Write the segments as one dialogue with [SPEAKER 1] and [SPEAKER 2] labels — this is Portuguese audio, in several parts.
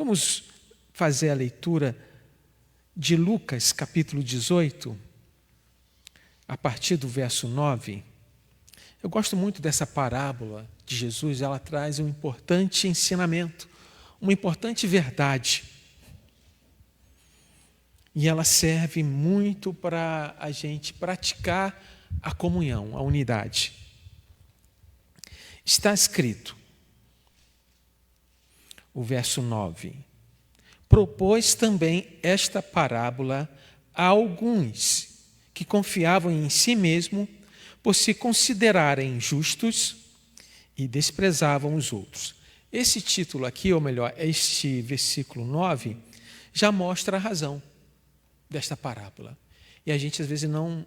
[SPEAKER 1] Vamos fazer a leitura de Lucas, capítulo 18, a partir do verso 9. Eu gosto muito dessa parábola de Jesus, ela traz um importante ensinamento, uma importante verdade. E ela serve muito para a gente praticar a comunhão, a unidade. Está escrito, o verso 9: propôs também esta parábola a alguns que confiavam em si mesmo por se considerarem justos e desprezavam os outros. Esse título aqui, ou melhor, este versículo 9, já mostra a razão desta parábola. E a gente às vezes não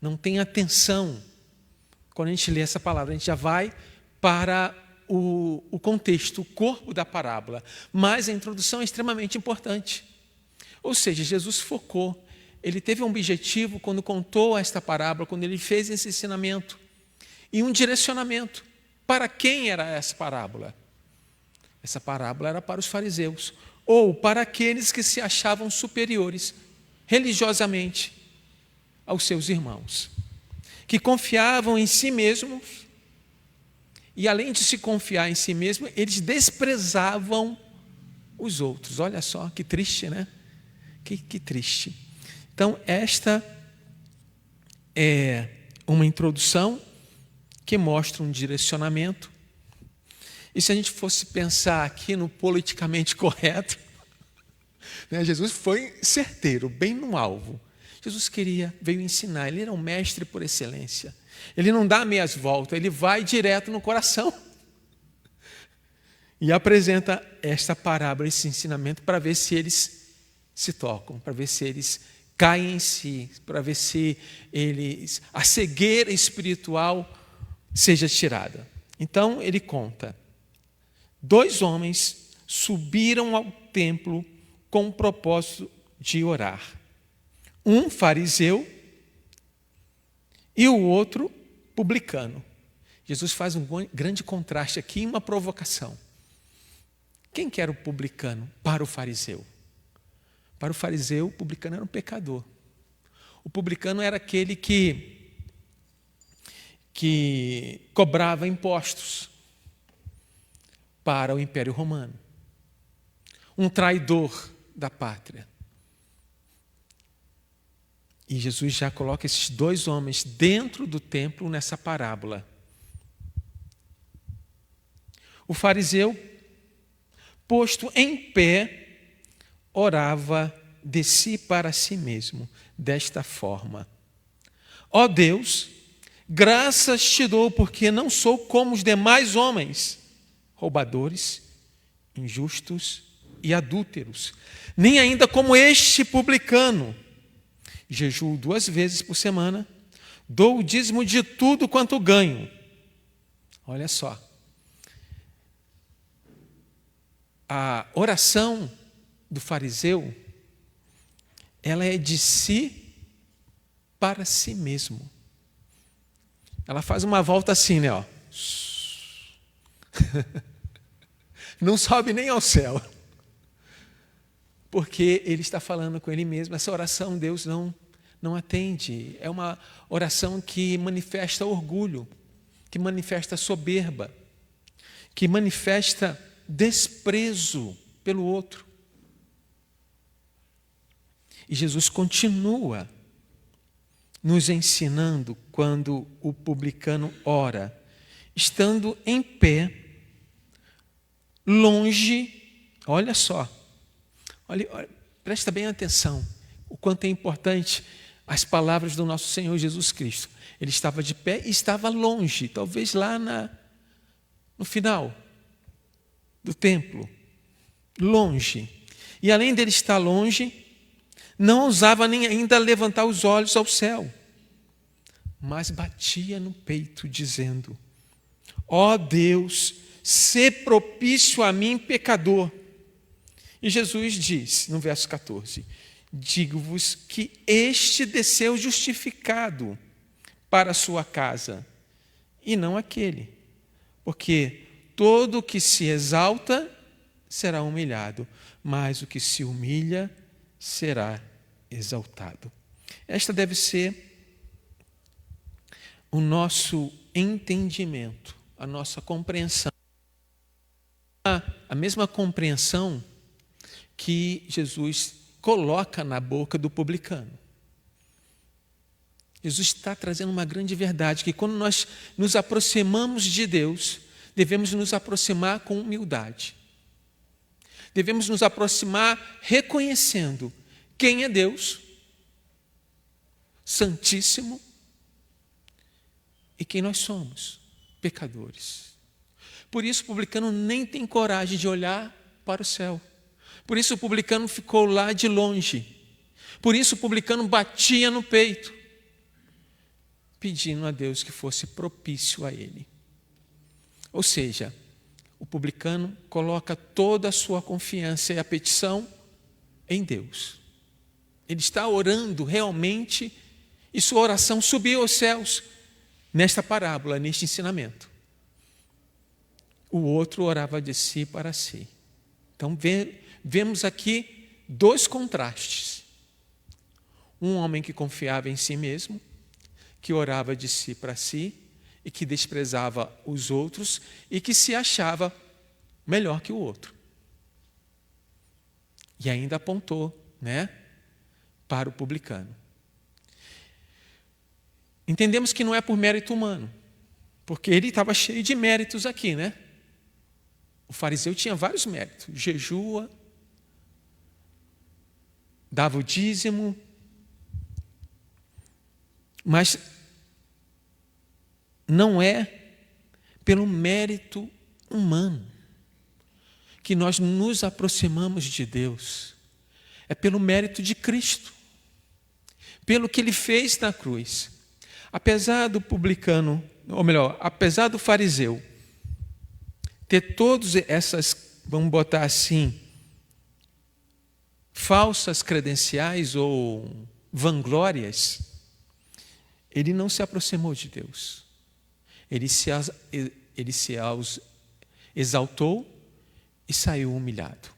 [SPEAKER 1] não tem atenção. Quando a gente lê essa palavra, a gente já vai para o contexto, o corpo da parábola. Mas a introdução é extremamente importante. Ou seja, Jesus focou, ele teve um objetivo quando contou esta parábola, quando ele fez esse ensinamento, e um direcionamento. Para quem era essa parábola? Essa parábola era para os fariseus, ou para aqueles que se achavam superiores religiosamente aos seus irmãos, que confiavam em si mesmos, e além de se confiar em si mesmos, eles desprezavam os outros. Olha só, que triste, né? Que triste. Então, esta é uma introdução que mostra um direcionamento. E se a gente fosse pensar aqui no politicamente correto, né, Jesus foi certeiro, bem no alvo. Jesus veio ensinar, ele era um mestre por excelência. Ele não dá meias voltas, ele vai direto no coração. E apresenta esta parábola, esse ensinamento, para ver se eles se tocam, para ver se eles caem em si, para ver se a cegueira espiritual seja tirada. Então ele conta: 2 homens subiram ao templo com o propósito de orar. Um fariseu e o outro publicano. Jesus faz um grande contraste aqui e uma provocação. Quem que era o publicano para o fariseu? Para o fariseu, o publicano era um pecador. O publicano era aquele que cobrava impostos para o Império Romano. Um traidor da pátria. E Jesus já coloca esses 2 homens dentro do templo nessa parábola. O fariseu, posto em pé, orava de si para si mesmo, desta forma: ó Deus, graças te dou, porque não sou como os demais homens, roubadores, injustos e adúlteros, nem ainda como este publicano. Jejuo 2 vezes por semana, dou o dízimo de tudo quanto ganho. Olha só. A oração do fariseu, ela é de si para si mesmo. Ela faz uma volta assim, né? Ó. Não sobe nem ao céu. Porque ele está falando com ele mesmo. Essa oração Deus não atende. É uma oração que manifesta orgulho, que manifesta soberba, que manifesta desprezo pelo outro. E Jesus continua nos ensinando quando o publicano ora, estando em pé, longe, olha só, olha, presta bem atenção, o quanto é importante as palavras do nosso Senhor Jesus Cristo. Ele estava de pé e estava longe, talvez lá no final do templo, longe. E além dele estar longe, não ousava nem ainda levantar os olhos ao céu, mas batia no peito, dizendo: ó Deus, sê propício a mim, pecador. E Jesus diz, no verso 14: digo-vos que este desceu justificado para a sua casa, e não aquele. Porque todo o que se exalta será humilhado, mas o que se humilha será exaltado. Esta deve ser o nosso entendimento, a nossa compreensão. A mesma compreensão que Jesus coloca na boca do publicano. Jesus está trazendo uma grande verdade, que quando nós nos aproximamos de Deus, devemos nos aproximar com humildade. Devemos nos aproximar reconhecendo quem é Deus, Santíssimo, e quem nós somos, pecadores. Por isso o publicano nem tem coragem de olhar para o céu. Por isso o publicano ficou lá de longe. Por isso o publicano batia no peito, pedindo a Deus que fosse propício a ele. Ou seja, o publicano coloca toda a sua confiança e a petição em Deus. Ele está orando realmente e sua oração subiu aos céus nesta parábola, neste ensinamento. O outro orava de si para si. Então vemos aqui dois contrastes. Um homem que confiava em si mesmo, que orava de si para si e que desprezava os outros e que se achava melhor que o outro. E ainda apontou, para o publicano. Entendemos que não é por mérito humano, porque ele estava cheio de méritos aqui, O fariseu tinha vários méritos. Jejua, dava o dízimo, mas não é pelo mérito humano que nós nos aproximamos de Deus. É pelo mérito de Cristo, pelo que Ele fez na cruz. Apesar do publicano, ou melhor, apesar do fariseu ter todas essas, vamos botar assim, falsas credenciais ou vanglórias, ele não se aproximou de Deus. Ele se exaltou e saiu humilhado.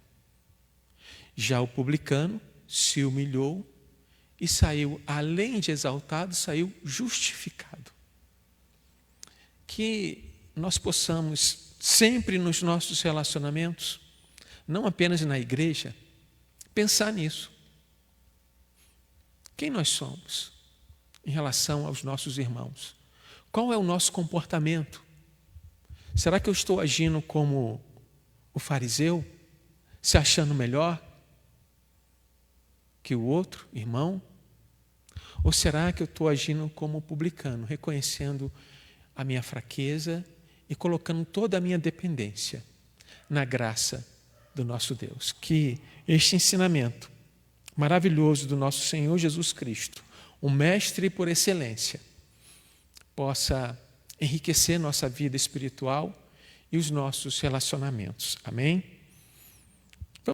[SPEAKER 1] Já o publicano se humilhou e saiu, além de exaltado, saiu justificado. Que nós possamos sempre nos nossos relacionamentos, não apenas na igreja, pensar nisso. Quem nós somos em relação aos nossos irmãos? Qual é o nosso comportamento? Será que eu estou agindo como o fariseu, se achando melhor que o outro irmão? Ou será que eu estou agindo como o publicano, reconhecendo a minha fraqueza e colocando toda a minha dependência na graça do nosso Deus? Que este ensinamento maravilhoso do nosso Senhor Jesus Cristo, o mestre por excelência, possa enriquecer nossa vida espiritual e os nossos relacionamentos. Amém?